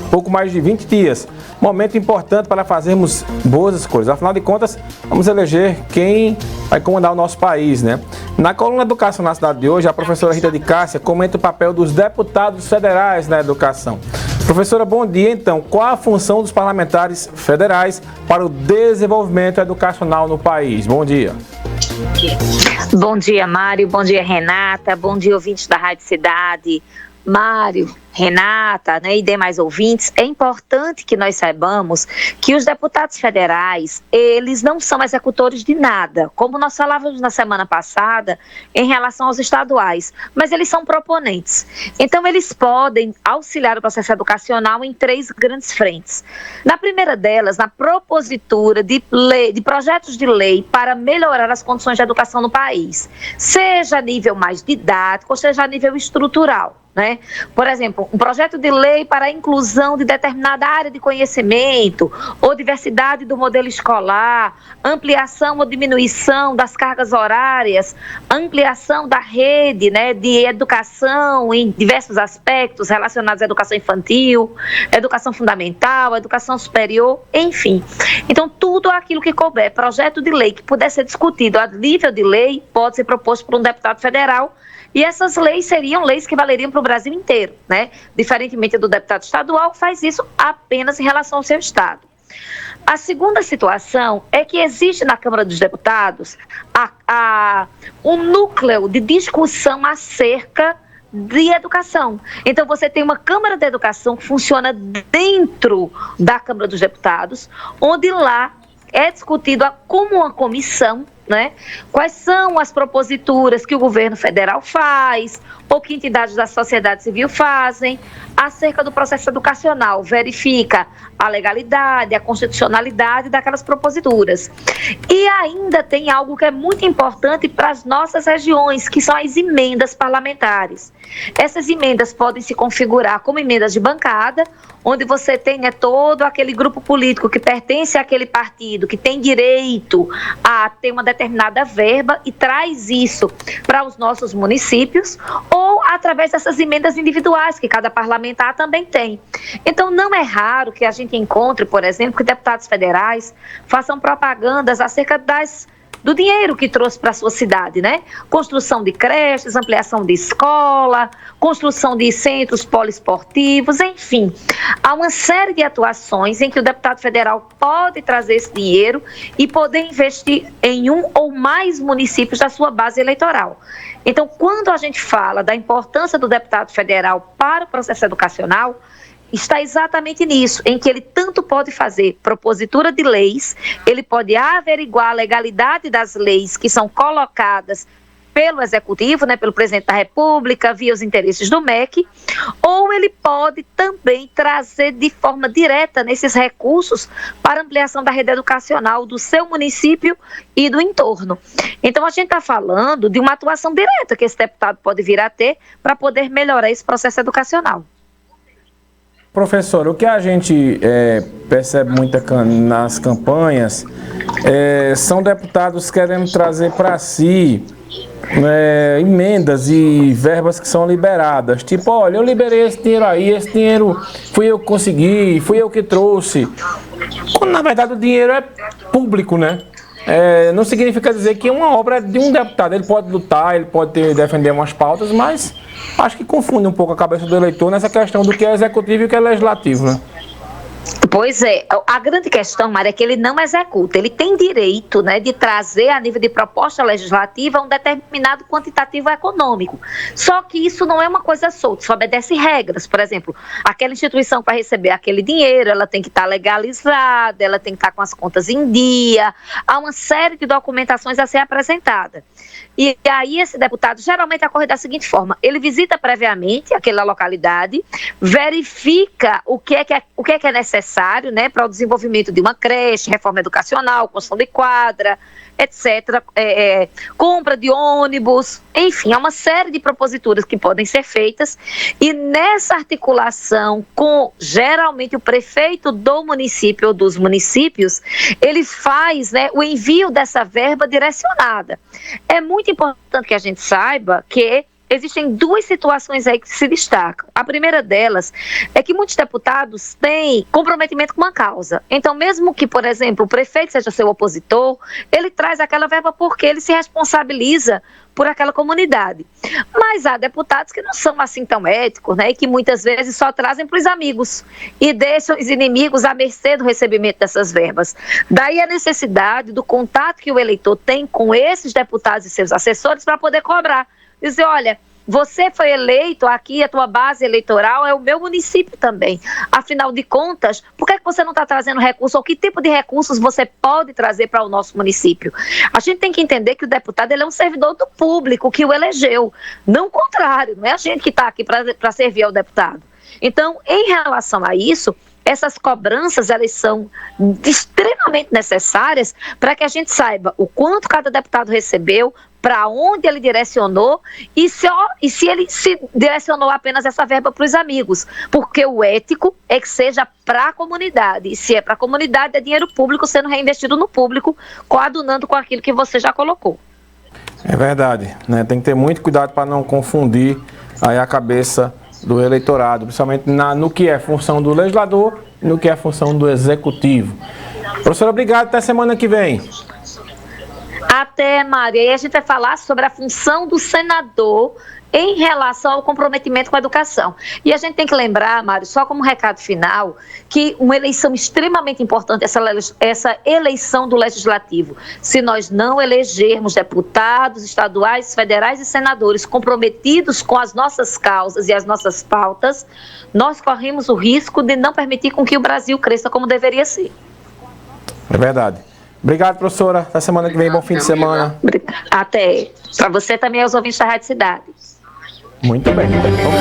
pouco mais de 20 dias. Momento importante para fazermos boas escolhas. Afinal de contas, vamos eleger quem vai comandar o nosso país, né? Na coluna Educação na Cidade de hoje, a professora Rita de Cássia comenta o papel dos deputados federais na educação. Professora, bom dia. Então, qual a função dos parlamentares federais para o desenvolvimento educacional no país? Bom dia. Bom dia, Mário. Bom dia, Renata. Bom dia, ouvintes da Rádio Cidade. Mário, Renata, né, e demais ouvintes, é importante que nós saibamos que os deputados federais, eles não são executores de nada, como nós falávamos na semana passada em relação aos estaduais, mas eles são proponentes. Então, eles podem auxiliar o processo educacional em 3 grandes frentes. Na primeira delas, na propositura de projetos de lei para melhorar as condições de educação no país, seja a nível mais didático, ou seja a nível estrutural. Né? Por exemplo, um projeto de lei para a inclusão de determinada área de conhecimento ou diversidade do modelo escolar, ampliação ou diminuição das cargas horárias, ampliação da rede, né, de educação em diversos aspectos relacionados à educação infantil, educação fundamental, educação superior, enfim. Então, tudo aquilo que couber, projeto de lei que puder ser discutido a nível de lei, pode ser proposto por um deputado federal. E essas leis seriam leis que valeriam para o Brasil inteiro, né? Diferentemente do deputado estadual, que faz isso apenas em relação ao seu estado. A segunda situação é que existe na Câmara dos Deputados um núcleo de discussão acerca de educação. Então, você tem uma Câmara de Educação que funciona dentro da Câmara dos Deputados, onde lá é discutido como uma comissão, né? Quais são as proposituras que o governo federal faz, ou que entidades da sociedade civil fazem, acerca do processo educacional, verifica a legalidade, a constitucionalidade daquelas proposituras. E ainda tem algo que é muito importante para as nossas regiões, que são as emendas parlamentares. Essas emendas podem se configurar como emendas de bancada, onde você tem todo aquele grupo político que pertence àquele partido, que tem direito a ter uma determinada verba e traz isso para os nossos municípios, ou através dessas emendas individuais que cada parlamentar também tem. Então, não é raro que a gente encontre, por exemplo, que deputados federais façam propagandas acerca do dinheiro que trouxe para a sua cidade, né? Construção de creches, ampliação de escola, construção de centros poliesportivos, enfim. Há uma série de atuações em que o deputado federal pode trazer esse dinheiro e poder investir em um ou mais municípios da sua base eleitoral. Então, quando a gente fala da importância do deputado federal para o processo educacional, está exatamente nisso, em que ele tanto pode fazer propositura de leis, ele pode averiguar a legalidade das leis que são colocadas pelo Executivo, né, pelo Presidente da República, via os interesses do MEC, ou ele pode também trazer de forma direta nesses recursos para ampliação da rede educacional do seu município e do entorno. Então, a gente está falando de uma atuação direta que esse deputado pode vir a ter para poder melhorar esse processo educacional. Professor, o que a gente percebe muito nas campanhas são deputados querendo trazer para si emendas e verbas que são liberadas. Tipo, olha, eu liberei esse dinheiro aí, esse dinheiro fui eu que consegui, fui eu que trouxe. Quando, na verdade, o dinheiro é público, né? Não significa dizer que uma obra é de um deputado. Ele pode lutar, ele pode defender umas pautas, mas acho que confunde um pouco a cabeça do eleitor nessa questão do que é executivo e o que é legislativo, né? Pois é, a grande questão, Mário, é que ele não executa. Ele tem direito, né, de trazer a nível de proposta legislativa um determinado quantitativo econômico. Só que isso não é uma coisa solta, isso obedece regras. Por exemplo, aquela instituição para receber aquele dinheiro, ela tem que estar legalizada, ela tem que estar com as contas em dia, há uma série de documentações a ser apresentada. E aí esse deputado geralmente ocorre da seguinte forma: ele visita previamente aquela localidade, verifica o que é necessário, né, para o desenvolvimento de uma creche, reforma educacional, construção de quadra, etc., compra de ônibus, enfim, há uma série de proposituras que podem ser feitas, e nessa articulação com, geralmente, o prefeito do município ou dos municípios, ele faz, né, o envio dessa verba direcionada. É muito importante que a gente saiba que existem duas situações aí que se destacam. A primeira delas é que muitos deputados têm comprometimento com uma causa. Então, mesmo que, por exemplo, o prefeito seja seu opositor, ele traz aquela verba porque ele se responsabiliza por aquela comunidade. Mas há deputados que não são assim tão éticos, né? E que muitas vezes só trazem para os amigos e deixam os inimigos à mercê do recebimento dessas verbas. Daí a necessidade do contato que o eleitor tem com esses deputados e seus assessores para poder cobrar. Dizer, olha, você foi eleito aqui, a tua base eleitoral é o meu município também. Afinal de contas, por que você não está trazendo recursos? Ou que tipo de recursos você pode trazer para o nosso município? A gente tem que entender que o deputado ele é um servidor do público que o elegeu. Não o contrário, não é a gente que está aqui para servir ao deputado. Então, em relação a isso, essas cobranças, elas são extremamente necessárias para que a gente saiba o quanto cada deputado recebeu, para onde ele direcionou e se ele se direcionou apenas essa verba para os amigos. Porque o ético é que seja para a comunidade. E se é para a comunidade, é dinheiro público sendo reinvestido no público, coadunando com aquilo que você já colocou. É verdade, né? Tem que ter muito cuidado para não confundir aí a cabeça do eleitorado, principalmente no que é função do legislador e no que é função do executivo. Professora, obrigado, até semana que vem. Até, Maria. E a gente vai falar sobre a função do senador em relação ao comprometimento com a educação. E a gente tem que lembrar, Mário, só como recado final, que uma eleição extremamente importante, essa eleição do Legislativo. Se nós não elegermos deputados estaduais, federais e senadores comprometidos com as nossas causas e as nossas pautas, nós corremos o risco de não permitir com que o Brasil cresça como deveria ser. É verdade. Obrigado, professora. Até semana que vem. Bom fim de semana. Até. Para você também, aos ouvintes da Rádio Cidade. Muito bem. Vamos